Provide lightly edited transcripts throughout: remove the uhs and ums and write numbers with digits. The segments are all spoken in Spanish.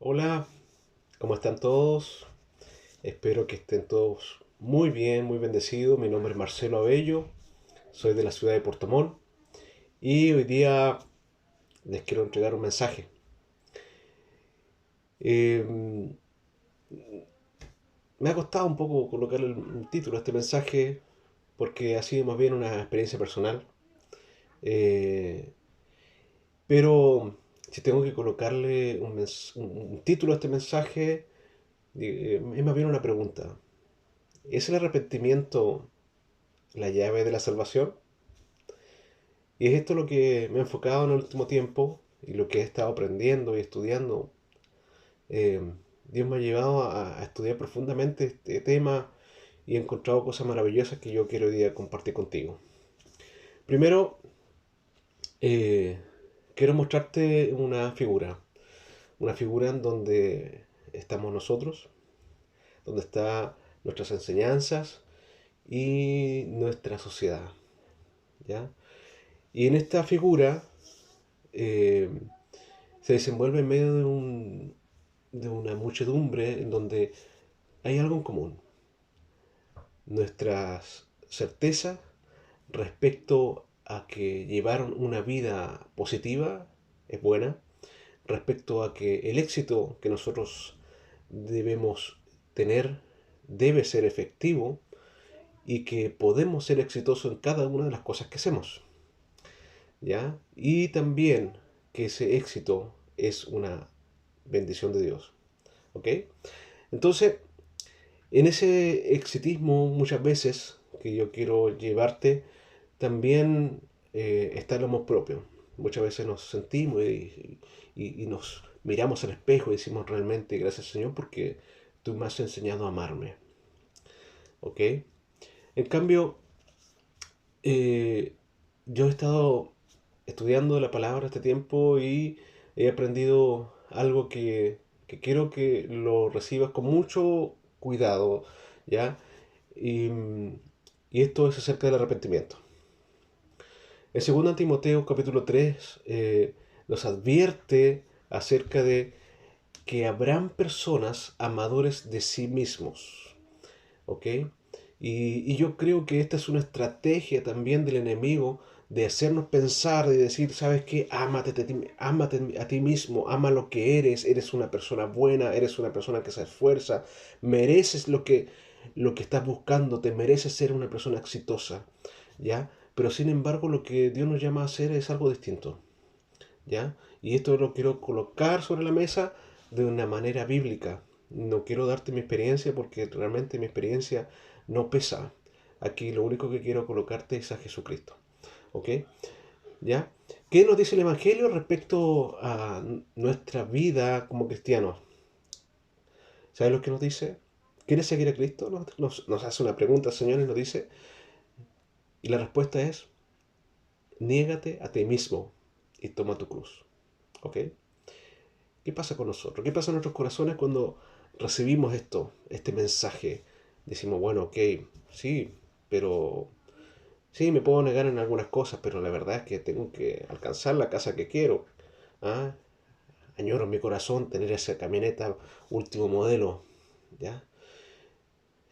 Hola, ¿cómo están todos? Espero que estén todos muy bien, muy bendecidos. Mi nombre es Marcelo Abello, soy de la ciudad de Puerto Montt y hoy día les quiero entregar un mensaje. Eh, Me ha costado un poco colocar un título a este mensaje porque ha sido más bien una experiencia personal. Eh, pero si tengo que colocarle un título a este mensaje, es más bien una pregunta. ¿Es el arrepentimiento la llave de la salvación? Y es esto lo que me he enfocado en el último tiempo y lo que he estado aprendiendo y estudiando. Eh, Dios me ha llevado a estudiar profundamente este tema y he encontrado cosas maravillosas que yo quiero hoy día compartir contigo. Primero, eh, quiero mostrarte una figura en donde estamos nosotros, donde están nuestras enseñanzas y nuestra sociedad. ¿Ya? Y en esta figura eh, se desenvuelve en medio de una muchedumbre en donde hay algo en común. Nuestras certezas respecto a que llevar una vida positiva es buena, respecto a que el éxito que nosotros debemos tener debe ser efectivo y que podemos ser exitosos en cada una de las cosas que hacemos. ¿Ya? Y también que ese éxito es una bendición de Dios. ¿Ok? Entonces, en ese exitismo muchas veces que yo quiero llevarte, también está el amor propio. Muchas veces nos sentimos y nos miramos al espejo y decimos realmente gracias Señor porque tú me has enseñado a amarme. ¿Ok? En cambio, eh, yo he estado estudiando la palabra este tiempo y he aprendido algo que quiero que lo recibas con mucho cuidado, ¿ya? Y, y esto es acerca del arrepentimiento. En 2 Timoteo capítulo 3 nos advierte acerca de que habrán personas amadores de sí mismos, ¿ok? Y yo creo que esta es una estrategia también del enemigo de hacernos pensar, de decir, ¿sabes qué? Ámate a ti mismo, ama lo que eres una persona buena, eres una persona que se esfuerza, mereces lo que estás buscando, te mereces ser una persona exitosa, ¿ya? Pero sin embargo lo que Dios nos llama a hacer es algo distinto, ¿ya? Y esto lo quiero colocar sobre la mesa de una manera bíblica. No quiero darte mi experiencia porque realmente mi experiencia no pesa. Aquí lo único que quiero colocarte es a Jesucristo. ¿Ok? ¿Ya? ¿Qué nos dice el Evangelio respecto a nuestra vida como cristianos? ¿Sabes lo que nos dice? ¿Quieres seguir a Cristo? Nos hace una pregunta el Señor y nos dice, y la respuesta es, niégate a ti mismo y toma tu cruz. ¿Ok? ¿Qué pasa con nosotros? ¿Qué pasa en nuestros corazones cuando recibimos este mensaje? Decimos, bueno, ok, sí, pero sí, me puedo negar en algunas cosas, pero la verdad es que tengo que alcanzar la casa que quiero. ¿Ah? Añoro en mi corazón tener esa camioneta último modelo. ¿Ya?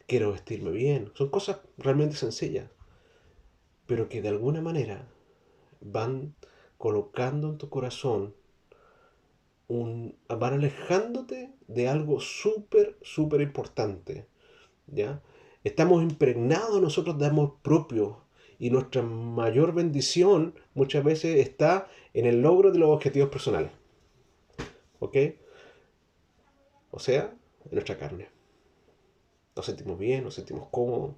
Quiero vestirme bien. Son cosas realmente sencillas, pero que de alguna manera van colocando en tu corazón van alejándote de algo súper, súper importante, ¿ya? Estamos impregnados nosotros de amor propio y nuestra mayor bendición muchas veces está en el logro de los objetivos personales, ¿ok? O sea, en nuestra carne. Nos sentimos bien, nos sentimos cómodos,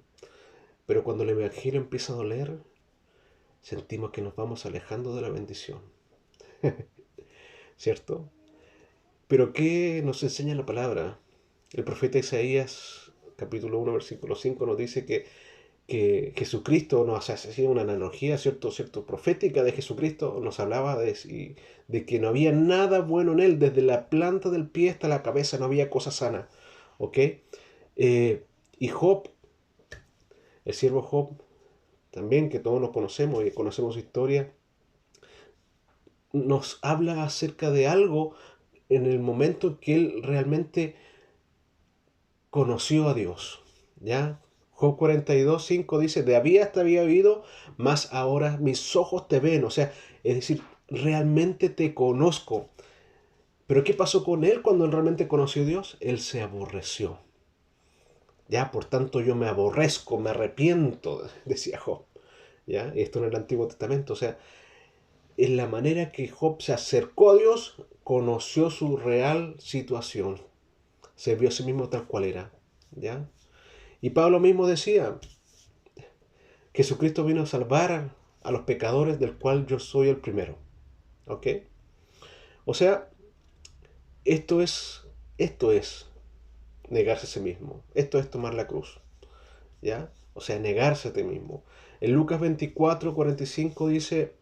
pero cuando el Evangelio empieza a doler, sentimos que nos vamos alejando de la bendición, ¿cierto? Pero ¿qué nos enseña la palabra? El profeta Isaías, capítulo 1 versículo 5 nos dice que Jesucristo nos hacía una analogía, ¿cierto? Profética de Jesucristo, nos hablaba de que no había nada bueno en él, desde la planta del pie hasta la cabeza no había cosa sana, ¿ok? Y Job, el siervo Job, también que todos nos conocemos y conocemos su historia, nos habla acerca de algo en el momento que él realmente conoció a Dios. ¿Ya? Job 42:5 dice, de había te había oído, mas ahora mis ojos te ven. O sea, es decir, realmente te conozco. Pero ¿qué pasó con él cuando él realmente conoció a Dios? Él se aborreció. Ya, por tanto yo me aborrezco, me arrepiento, decía Job. ¿Ya? Esto en el Antiguo Testamento. O sea, en la manera que Job se acercó a Dios, conoció su real situación. Se vio a sí mismo tal cual era. ¿Ya? Y Pablo mismo decía, Jesucristo vino a salvar a los pecadores, del cual yo soy el primero. ¿Ok? O sea, esto es negarse a sí mismo. Esto es tomar la cruz. ¿Ya? O sea, negarse a ti mismo. En Lucas 24:45 dice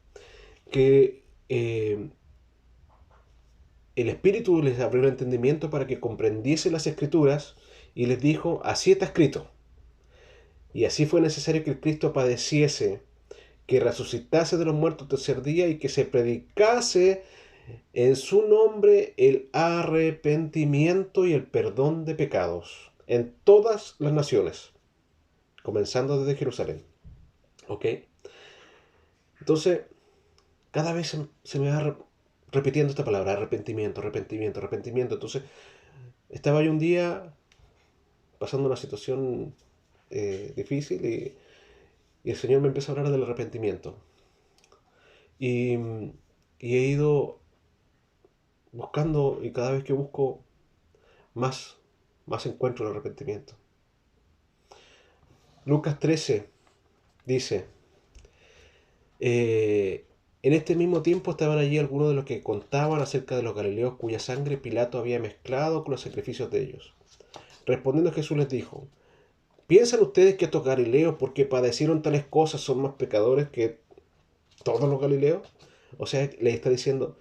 que el Espíritu les abrió el entendimiento para que comprendiesen las Escrituras y les dijo, así está escrito. Y así fue necesario que el Cristo padeciese, que resucitase de los muertos el tercer día y que se predicase en su nombre el arrepentimiento y el perdón de pecados en todas las naciones, comenzando desde Jerusalén. ¿Ok? Entonces, cada vez se me va repitiendo esta palabra, arrepentimiento, arrepentimiento, arrepentimiento. Entonces, estaba yo un día pasando una situación difícil y el Señor me empezó a hablar del arrepentimiento. Y, y he ido buscando, y cada vez que busco más, más encuentro el arrepentimiento. Lucas 13 dice, en este mismo tiempo estaban allí algunos de los que contaban acerca de los galileos cuya sangre Pilato había mezclado con los sacrificios de ellos. Respondiendo Jesús les dijo, ¿piensan ustedes que estos galileos, porque padecieron tales cosas, son más pecadores que todos los galileos? O sea, les está diciendo,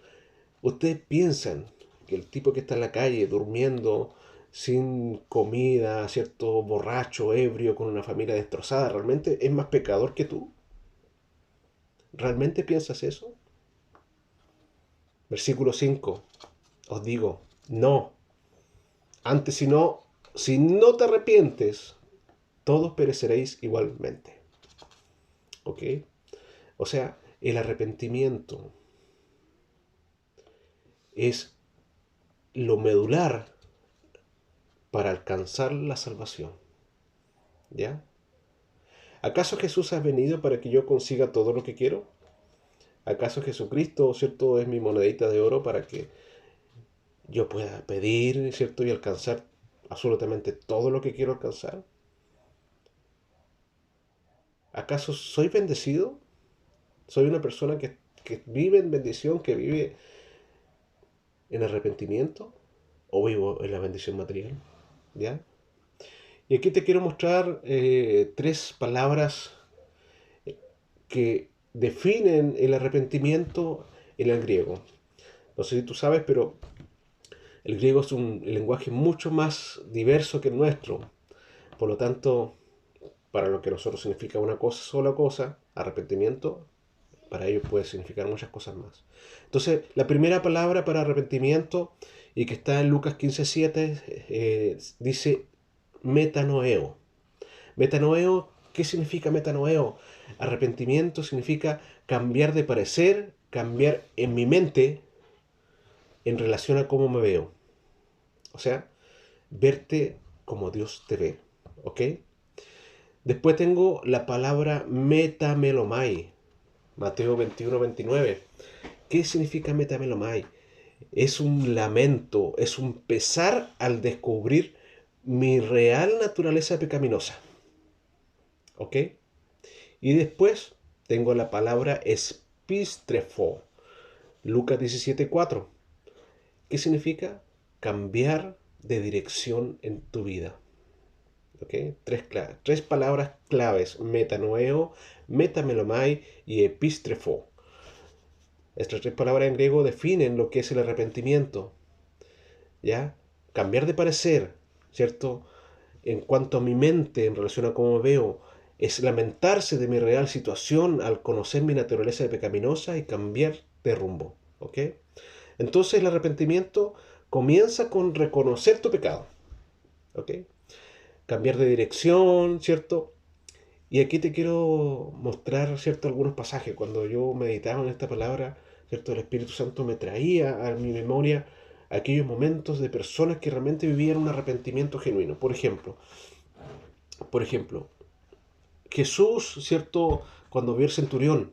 ustedes piensan que el tipo que está en la calle durmiendo sin comida, cierto, borracho, ebrio, con una familia destrozada, realmente es más pecador que tú. ¿Realmente piensas eso? Versículo 5. Os digo, no. Antes, si no te arrepientes, todos pereceréis igualmente. ¿Ok? O sea, el arrepentimiento es lo medular para alcanzar la salvación. ¿Ya? ¿Acaso Jesús ha venido para que yo consiga todo lo que quiero? ¿Acaso Jesucristo, cierto, es mi monedita de oro para que yo pueda pedir, cierto, y alcanzar absolutamente todo lo que quiero alcanzar? ¿Acaso soy bendecido? ¿Soy una persona que vive en bendición, que vive en arrepentimiento? ¿O vivo en la bendición material? ¿Ya? Y aquí te quiero mostrar tres palabras que definen el arrepentimiento en el griego. No sé si tú sabes, pero el griego es un lenguaje mucho más diverso que el nuestro. Por lo tanto, para lo que a nosotros significa una cosa, sola cosa, arrepentimiento, para ellos puede significar muchas cosas más. Entonces, la primera palabra para arrepentimiento, y que está en Lucas 15:7, dice metanoeo. Metanoeo, ¿qué significa metanoeo? Arrepentimiento significa cambiar de parecer, cambiar en mi mente en relación a cómo me veo. O sea, verte como Dios te ve. ¿Ok? Después tengo la palabra metamelomai. Mateo 21:29. ¿Qué significa metamelomai? Es un lamento, es un pesar al descubrir mi real naturaleza pecaminosa. ¿Ok? Y después tengo la palabra epistrefo. Lucas 17:4. ¿Qué significa? Cambiar de dirección en tu vida. ¿Ok? Tres palabras claves: metanoeo, metamelomai y epistrefo. Estas tres palabras en griego definen lo que es el arrepentimiento. ¿Ya? Cambiar de parecer, ¿cierto? En cuanto a mi mente, en relación a cómo veo, es lamentarse de mi real situación al conocer mi naturaleza pecaminosa y cambiar de rumbo. ¿Ok? Entonces el arrepentimiento comienza con reconocer tu pecado. ¿Ok? Cambiar de dirección, ¿cierto? Y aquí te quiero mostrar, ¿cierto?, algunos pasajes. Cuando yo meditaba en esta palabra, ¿cierto?, el Espíritu Santo me traía a mi memoria aquellos momentos de personas que realmente vivían un arrepentimiento genuino. Por ejemplo, Jesús, ¿cierto?, cuando vio el centurión,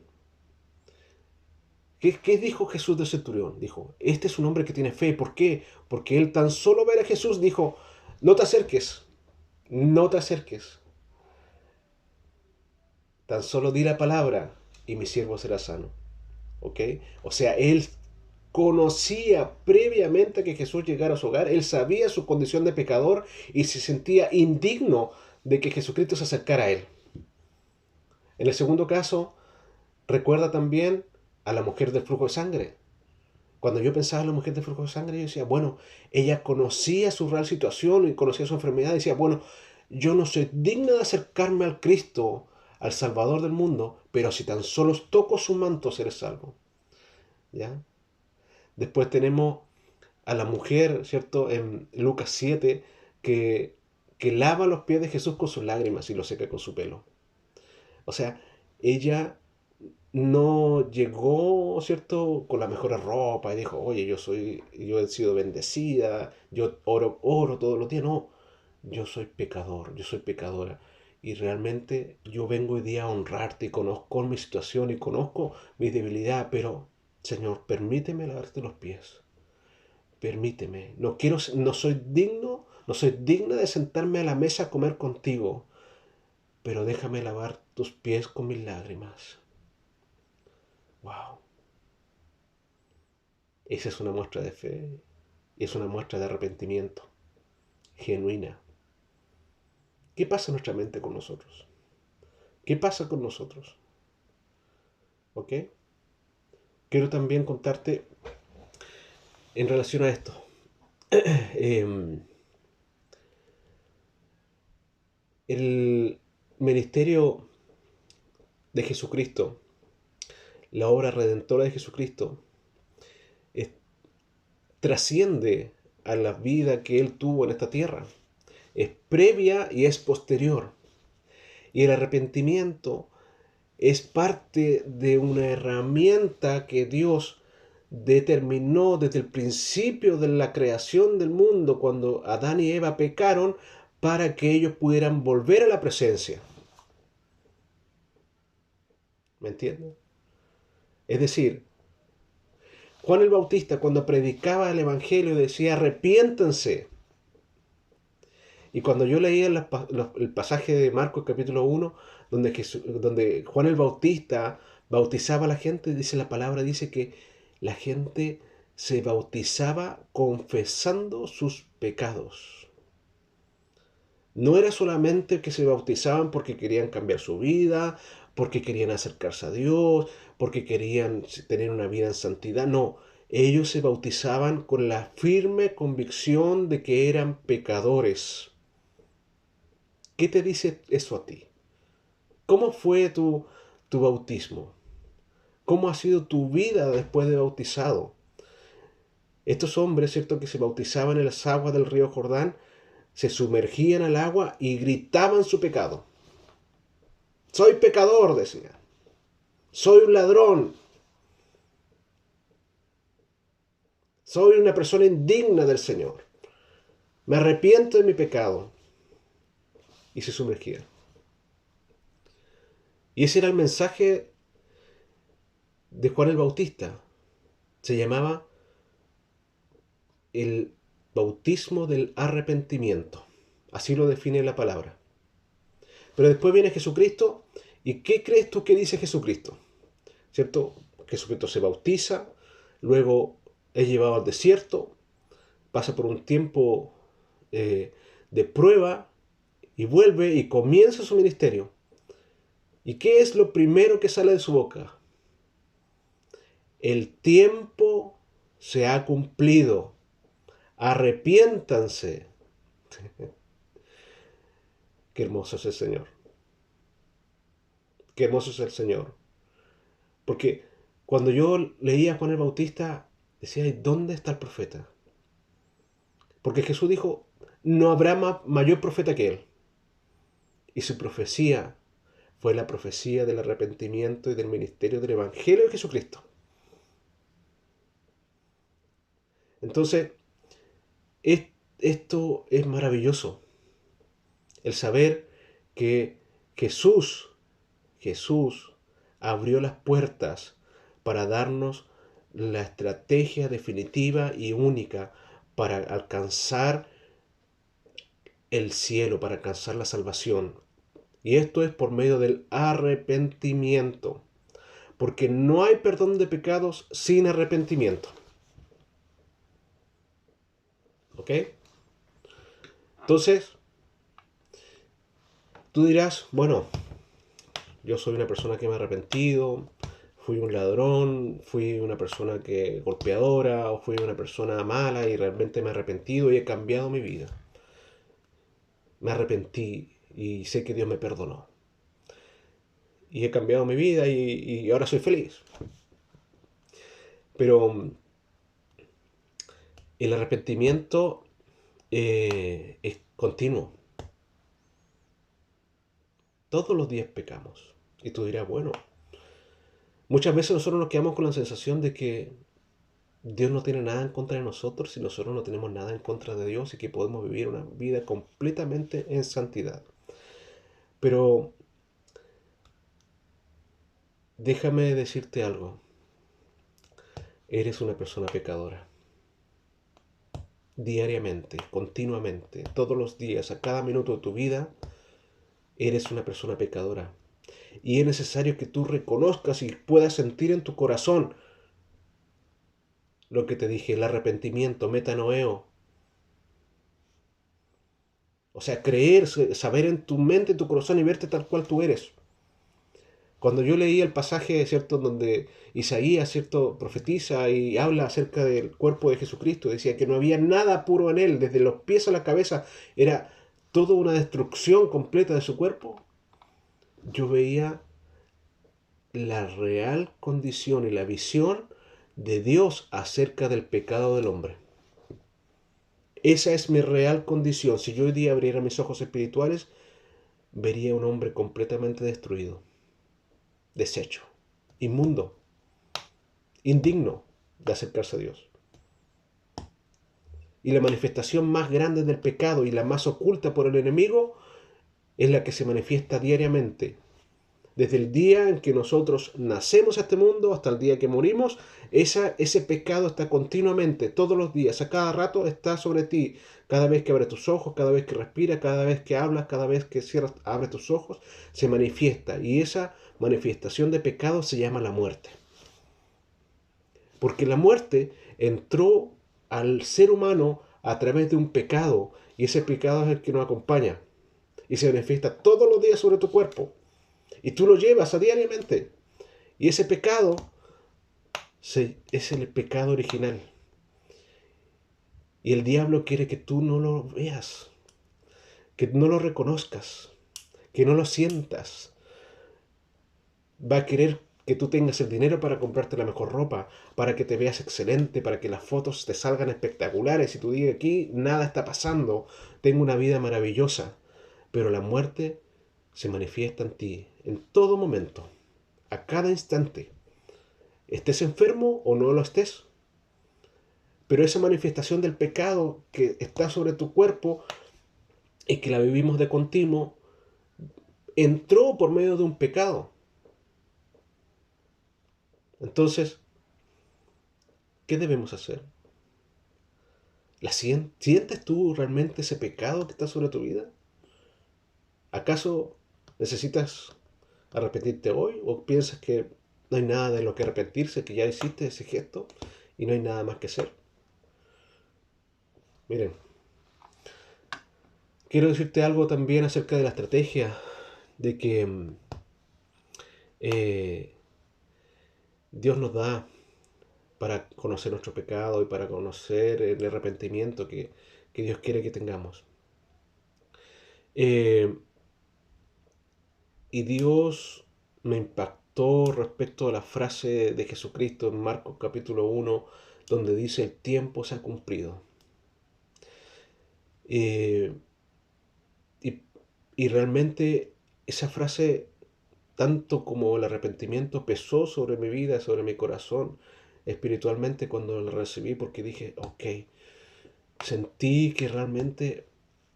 ¿qué dijo Jesús del centurión? Dijo, este es un hombre que tiene fe. ¿Por qué? Porque él tan solo ver a Jesús dijo, no te acerques, no te acerques. Tan solo di la palabra y mi siervo será sano. ¿Ok? O sea, él conocía previamente que Jesús llegara a su hogar, él sabía su condición de pecador y se sentía indigno de que Jesucristo se acercara a él. En el segundo caso, recuerda también a la mujer del flujo de sangre. Cuando yo pensaba en la mujer del flujo de sangre, yo decía, bueno, ella conocía su real situación y conocía su enfermedad, y decía, bueno, yo no soy digna de acercarme al Cristo, al Salvador del mundo, pero si tan solo toco su manto, seré salvo. ¿Ya? Después tenemos a la mujer, ¿cierto? En Lucas 7, que, que lava los pies de Jesús con sus lágrimas y lo seca con su pelo. O sea, ella no llegó, ¿cierto?, con la mejor ropa y dijo, oye, yo he sido bendecida, yo oro todos los días. No, yo soy pecador, yo soy pecadora. Y realmente yo vengo hoy día a honrarte y conozco mi situación y conozco mi debilidad, pero Señor, permíteme lavarte los pies. Permíteme. No quiero, no soy digno, no soy digna de sentarme a la mesa a comer contigo, pero déjame lavar tus pies con mis lágrimas. Wow. Esa es una muestra de fe y es una muestra de arrepentimiento genuina. ¿Qué pasa en nuestra mente con nosotros? ¿Qué pasa con nosotros? ¿Ok? Quiero también contarte en relación a esto. eh, el ministerio de Jesucristo, la obra redentora de Jesucristo, es, trasciende a la vida que Él tuvo en esta tierra. Es previa y es posterior. Y el arrepentimiento es parte de una herramienta que Dios determinó desde el principio de la creación del mundo, cuando Adán y Eva pecaron, para que ellos pudieran volver a la presencia. ¿Me entienden? Es decir, Juan el Bautista, cuando predicaba el Evangelio, decía, arrepiéntanse. Y cuando yo leía el pasaje de Marcos capítulo 1, donde Juan el Bautista bautizaba a la gente, dice la palabra, dice que la gente se bautizaba confesando sus pecados. No era solamente que se bautizaban porque querían cambiar su vida, porque querían acercarse a Dios, porque querían tener una vida en santidad. No, ellos se bautizaban con la firme convicción de que eran pecadores. ¿Qué te dice eso a ti? ¿Cómo fue tu bautismo? ¿Cómo ha sido tu vida después de bautizado? Estos hombres, ¿cierto?, que se bautizaban en las aguas del río Jordán, se sumergían al agua y gritaban su pecado. Soy pecador, decían. Soy un ladrón. Soy una persona indigna del Señor. Me arrepiento de mi pecado. Y se sumergían. Y ese era el mensaje de Juan el Bautista. Se llamaba el bautismo del arrepentimiento. Así lo define la palabra. Pero después viene Jesucristo. ¿Y qué crees tú que dice Jesucristo? ¿Cierto? Jesucristo se bautiza, luego es llevado al desierto, pasa por un tiempo de prueba y vuelve y comienza su ministerio. ¿Y qué es lo primero que sale de su boca? El tiempo se ha cumplido. Arrepiéntanse. Qué hermoso es el Señor. Qué hermoso es el Señor. Porque cuando yo leía a Juan el Bautista, decía, ¿dónde está el profeta? Porque Jesús dijo, no habrá mayor profeta que él. Y su profecía fue la profecía del arrepentimiento y del ministerio del Evangelio de Jesucristo. Entonces, esto es maravilloso. El saber que Jesús, Jesús abrió las puertas para darnos la estrategia definitiva y única para alcanzar el cielo, para alcanzar la salvación. Y esto es por medio del arrepentimiento. Porque no hay perdón de pecados sin arrepentimiento. ¿Ok? Entonces, tú dirás, bueno, yo soy una persona que me ha arrepentido, fui un ladrón, fui una persona que golpeadora, o fui una persona mala y realmente me he arrepentido y he cambiado mi vida. Me arrepentí y sé que Dios me perdonó. Y he cambiado mi vida y ahora soy feliz. Pero el arrepentimiento es continuo. Todos los días pecamos. Y tú dirás, bueno, muchas veces nosotros nos quedamos con la sensación de que Dios no tiene nada en contra de nosotros y nosotros no tenemos nada en contra de Dios y que podemos vivir una vida completamente en santidad. Pero déjame decirte algo. Eres una persona pecadora. Diariamente, continuamente, todos los días, a cada minuto de tu vida, eres una persona pecadora. Y es necesario que tú reconozcas y puedas sentir en tu corazón lo que te dije, el arrepentimiento, metanoeo. O sea, creer, saber en tu mente, en tu corazón y verte tal cual tú eres. Cuando yo leí el pasaje, ¿cierto?, donde Isaías, ¿cierto?, profetiza y habla acerca del cuerpo de Jesucristo, decía que no había nada puro en él, desde los pies a la cabeza, era toda una destrucción completa de su cuerpo. Yo veía la real condición y la visión de Dios acerca del pecado del hombre. Esa es mi real condición. Si yo hoy día abriera mis ojos espirituales, vería un hombre completamente destruido, deshecho, inmundo, indigno de acercarse a Dios. Y la manifestación más grande del pecado y la más oculta por el enemigo es la que se manifiesta diariamente. Desde el día en que nosotros nacemos a este mundo hasta el día que morimos, ese pecado está continuamente, todos los días, a cada rato está sobre ti. Cada vez que abres tus ojos, cada vez que respiras, cada vez que hablas, cada vez que cierras, abres tus ojos, se manifiesta. Y esa manifestación de pecado se llama la muerte. Porque la muerte entró al ser humano a través de un pecado, y ese pecado es el que nos acompaña y se manifiesta todos los días sobre tu cuerpo. Y tú lo llevas a diariamente. Y ese pecado es el pecado original. Y el diablo quiere que tú no lo veas, que no lo reconozcas, que no lo sientas. Va a querer que tú tengas el dinero para comprarte la mejor ropa, para que te veas excelente, para que las fotos te salgan espectaculares y tú digas, aquí nada está pasando, tengo una vida maravillosa. Pero la muerte se manifiesta en ti en todo momento, a cada instante. Estés enfermo o no lo estés. Pero esa manifestación del pecado que está sobre tu cuerpo y que la vivimos de continuo, entró por medio de un pecado. Entonces, ¿qué debemos hacer? ¿Sientes tú realmente ese pecado que está sobre tu vida? ¿Acaso necesitas arrepentirte hoy o piensas que no hay nada de lo que arrepentirse, que ya hiciste ese gesto y no hay nada más que hacer? Miren, quiero decirte algo también acerca de la estrategia de que eh, Dios nos da para conocer nuestro pecado y para conocer el arrepentimiento que Dios quiere que tengamos. Eh, y Dios me impactó respecto a la frase de Jesucristo en Marcos capítulo 1, donde dice: el tiempo se ha cumplido. Eh, y, y realmente esa frase, tanto como el arrepentimiento, pesó sobre mi vida, sobre mi corazón, espiritualmente cuando la recibí, porque dije, ok, sentí que realmente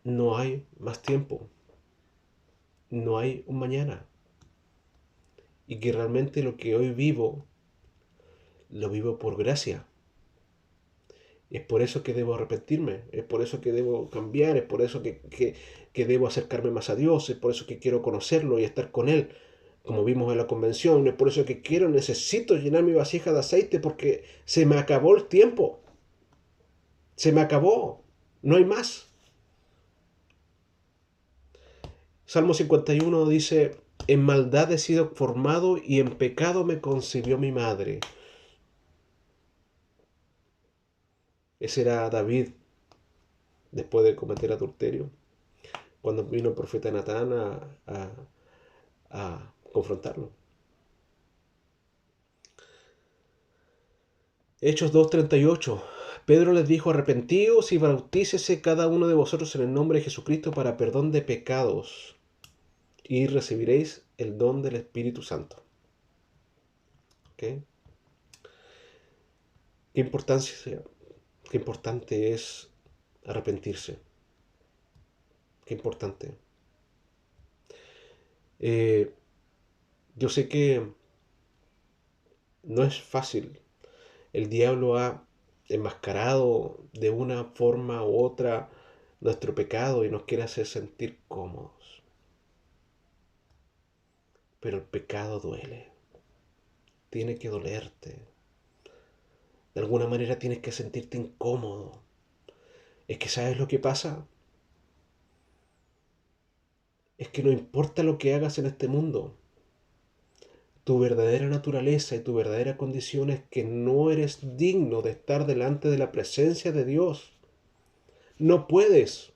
no hay más tiempo, no hay un mañana, y que realmente lo que hoy vivo, lo vivo por gracia. Es por eso que debo arrepentirme, es por eso que debo cambiar, es por eso que debo acercarme más a Dios, es por eso que quiero conocerlo y estar con Él, como vimos en la convención, es por eso que necesito llenar mi vasija de aceite porque se me acabó el tiempo, se me acabó, no hay más. Salmo 51 dice, en maldad he sido formado y en pecado me concibió mi madre. Ese era David después de cometer adulterio, cuando vino el profeta Natán a confrontarlo. Hechos 2:38. Pedro les dijo, arrepentíos y bautícese cada uno de vosotros en el nombre de Jesucristo para perdón de pecados y recibiréis el don del Espíritu Santo. ¿Okay? ¿Qué importancia, qué importante es arrepentirse? Qué importante. Eh, yo sé que no es fácil. El diablo ha enmascarado de una forma u otra nuestro pecado y nos quiere hacer sentir cómodos. Pero el pecado duele. Tiene que dolerte. De alguna manera tienes que sentirte incómodo. Es que ¿sabes lo que pasa? Es que no importa lo que hagas en este mundo, tu verdadera naturaleza y tu verdadera condición es que no eres digno de estar delante de la presencia de Dios. No puedes.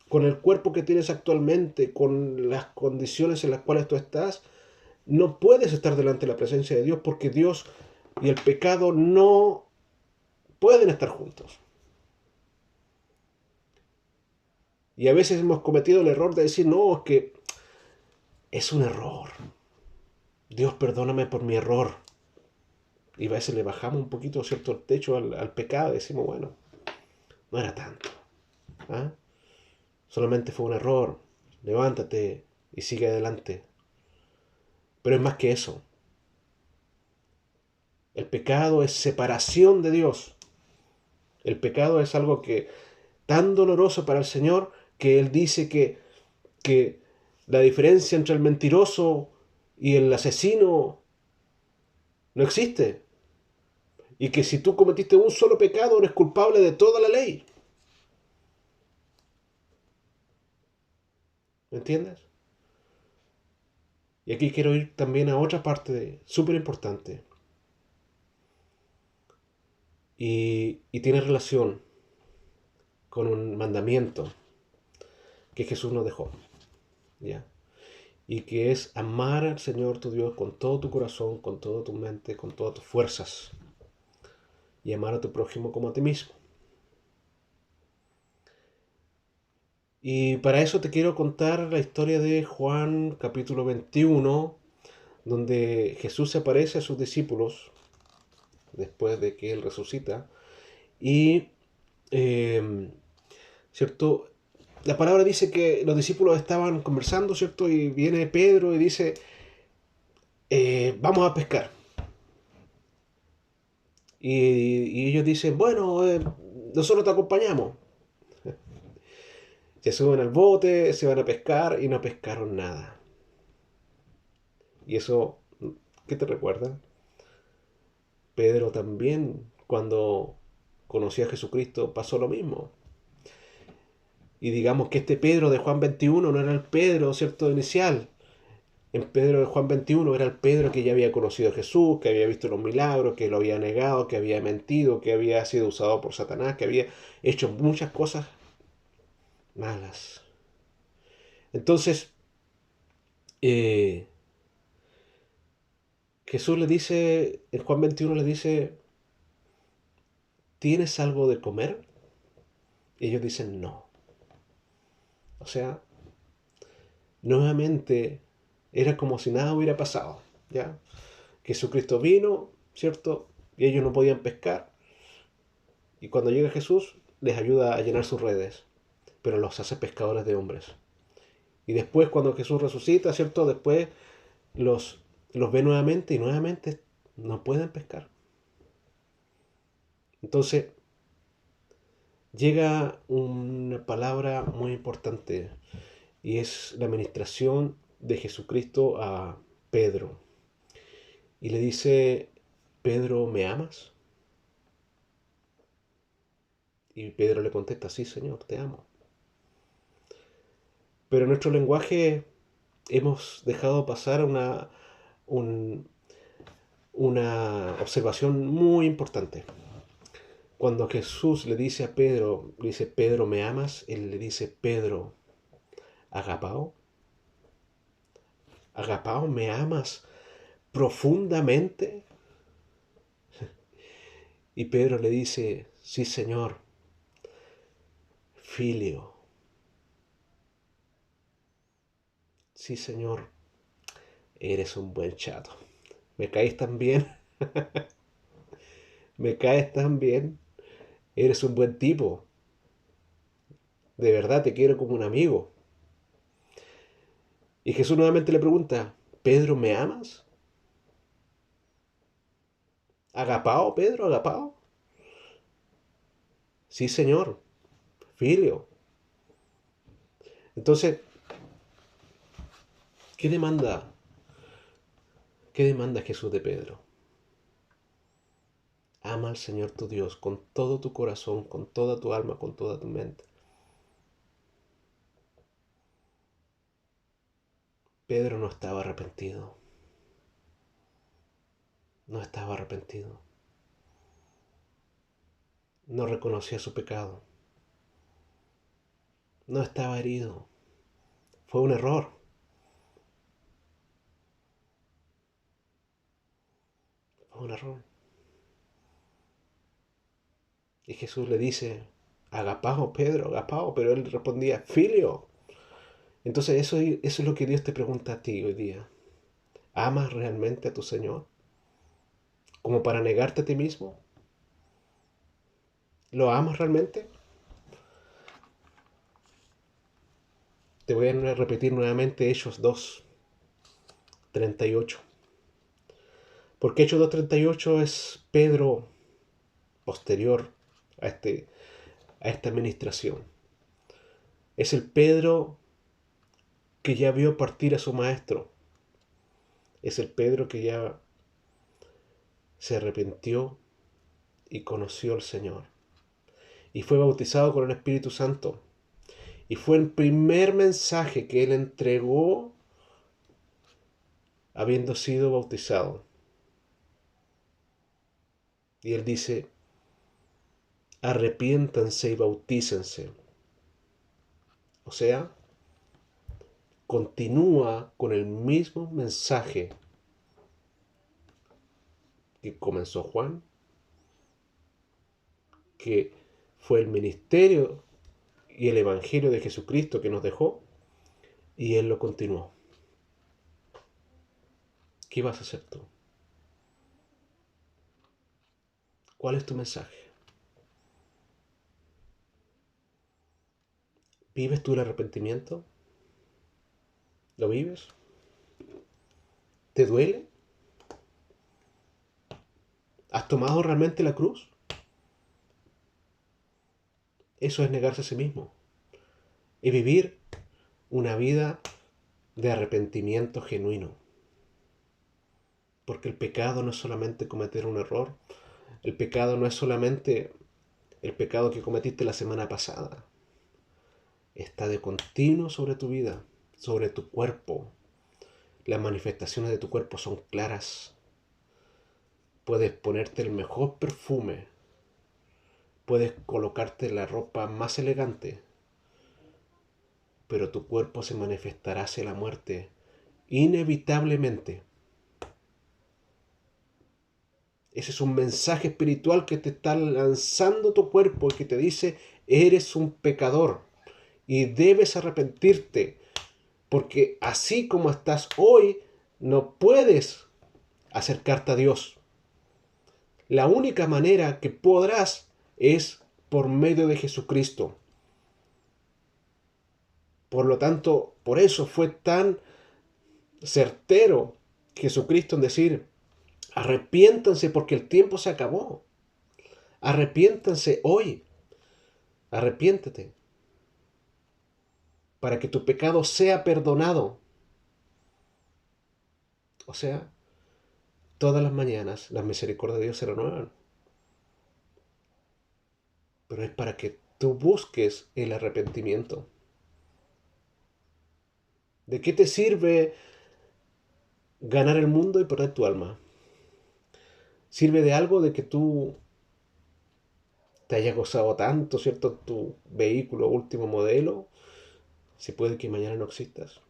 Con el cuerpo que tienes actualmente, con las condiciones en las cuales tú estás, no puedes estar delante de la presencia de Dios porque Dios y el pecado no pueden estar juntos. Y a veces hemos cometido el error de decir, no, es que es un error. Dios, perdóname por mi error. Y a veces le bajamos un poquito, ¿cierto?, el techo al pecado y decimos, bueno, no era tanto. ¿Ah? Solamente fue un error. Levántate y sigue adelante. Pero es más que eso. El pecado es separación de Dios. El pecado es algo que tan doloroso para el Señor que Él dice que la diferencia entre el mentiroso y el asesino no existe. Y que si tú cometiste un solo pecado, eres culpable de toda la ley. ¿Me entiendes? Y aquí quiero ir también a otra parte súper importante. Y tiene relación con un mandamiento que Jesús nos dejó. ¿Ya? Y que es amar al Señor tu Dios con todo tu corazón, con toda tu mente, con todas tus fuerzas. Y amar a tu prójimo como a ti mismo. Y para eso te quiero contar la historia de Juan capítulo 21, donde Jesús se aparece a sus discípulos después de que Él resucita. Y, eh, ¿cierto? La palabra dice que los discípulos estaban conversando, ¿cierto? Y viene Pedro y dice, vamos a pescar. Y ellos dicen, bueno, nosotros te acompañamos. Se suben al bote, se van a pescar y no pescaron nada. Y eso, ¿qué te recuerda? Pedro también, cuando conoció a Jesucristo, pasó lo mismo. Y digamos que este Pedro de Juan 21 no era el Pedro, ¿cierto?, inicial. En Pedro de Juan 21 era el Pedro que ya había conocido a Jesús, que había visto los milagros, que lo había negado, que había mentido, que había sido usado por Satanás, que había hecho muchas cosas malas. Entonces, eh, Jesús le dice, en Juan 21 le dice, ¿tienes algo de comer? Y ellos dicen no. O sea, nuevamente era como si nada hubiera pasado, ¿ya? Jesucristo vino, ¿cierto? Y ellos no podían pescar. Y cuando llega Jesús, les ayuda a llenar sus redes, pero los hace pescadores de hombres. Y después, cuando Jesús resucita, ¿cierto? Después los, los ve nuevamente y nuevamente no pueden pescar. Entonces, llega una palabra muy importante y es la ministración de Jesucristo a Pedro. Y le dice, Pedro, ¿me amas? Y Pedro le contesta, sí, Señor, te amo. Pero en nuestro lenguaje hemos dejado pasar un- una observación muy importante. Cuando Jesús le dice a Pedro, le dice, Pedro, ¿me amas? Él le dice, Pedro, agapao, agapao, ¿me amas profundamente? Y Pedro le dice, sí, Señor, filio, sí, Señor, eres un buen chato. Me caes tan bien, me caes tan bien, eres un buen tipo, de verdad te quiero como un amigo. Y Jesús nuevamente le pregunta, Pedro, ¿me amas? ¿Agapao, Pedro, agapao? Sí, Señor, filio. Entonces, ¿qué demanda? ¿Qué demanda Jesús de Pedro? Ama al Señor tu Dios con todo tu corazón, con toda tu alma, con toda tu mente. Pedro no estaba arrepentido, no estaba arrepentido, no reconocía su pecado, no estaba herido, fue un error, fue un error. Y Jesús le dice, agapao, Pedro, agapao, pero él respondía, filio. Entonces eso es lo que Dios te pregunta a ti hoy día. ¿Amas realmente a tu Señor? ¿Como para negarte a ti mismo? ¿Lo amas realmente? Te voy a repetir nuevamente Hechos 2:38. Porque Hechos 2:38 es Pedro posterior a, a esta administración. Es el Pedro que ya vio partir a su maestro. Es el Pedro que ya se arrepintió y conoció al Señor. Y fue bautizado con el Espíritu Santo. Y fue el primer mensaje que él entregó habiendo sido bautizado. Y él dice, arrepiéntanse y bautícense. O sea, continúa con el mismo mensaje que comenzó Juan, que fue el ministerio y el evangelio de Jesucristo que nos dejó, y él lo continuó. ¿Qué vas a hacer tú? ¿Cuál es tu mensaje? ¿Vives tú el arrepentimiento? ¿Lo vives? ¿Te duele? ¿Has tomado realmente la cruz? Eso es negarse a sí mismo y vivir una vida de arrepentimiento genuino. Porque el pecado no es solamente cometer un error, el pecado no es solamente el pecado que cometiste la semana pasada. Está de continuo sobre tu vida, sobre tu cuerpo. Las manifestaciones de tu cuerpo son claras. Puedes ponerte el mejor perfume, puedes colocarte la ropa más elegante, pero tu cuerpo se manifestará hacia la muerte inevitablemente. Ese es un mensaje espiritual que te está lanzando tu cuerpo y que te dice, Eres un pecador y debes arrepentirte, porque así como estás hoy, no puedes acercarte a Dios. La única manera que podrás es por medio de Jesucristo. Por lo tanto, por eso fue tan certero Jesucristo en decir, arrepiéntanse porque el tiempo se acabó. Arrepiéntanse hoy. Arrepiéntete para que tu pecado sea perdonado. O sea, todas las mañanas las misericordias de Dios se renuevan. Pero es para que tú busques el arrepentimiento. ¿De qué te sirve ganar el mundo y perder tu alma? ¿Sirve de algo de que tú te hayas gozado tanto, ¿cierto? Tu vehículo último modelo, si puede que mañana no existas.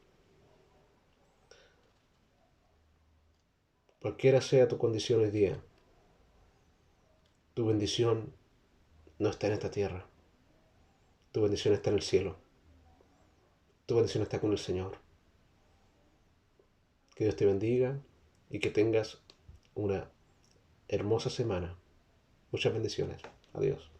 Cualquiera sea tu condición hoy día, tu bendición no está en esta tierra. Tu bendición está en el cielo. Tu bendición está con el Señor. Que Dios te bendiga y que tengas una hermosa semana. Muchas bendiciones. Adiós.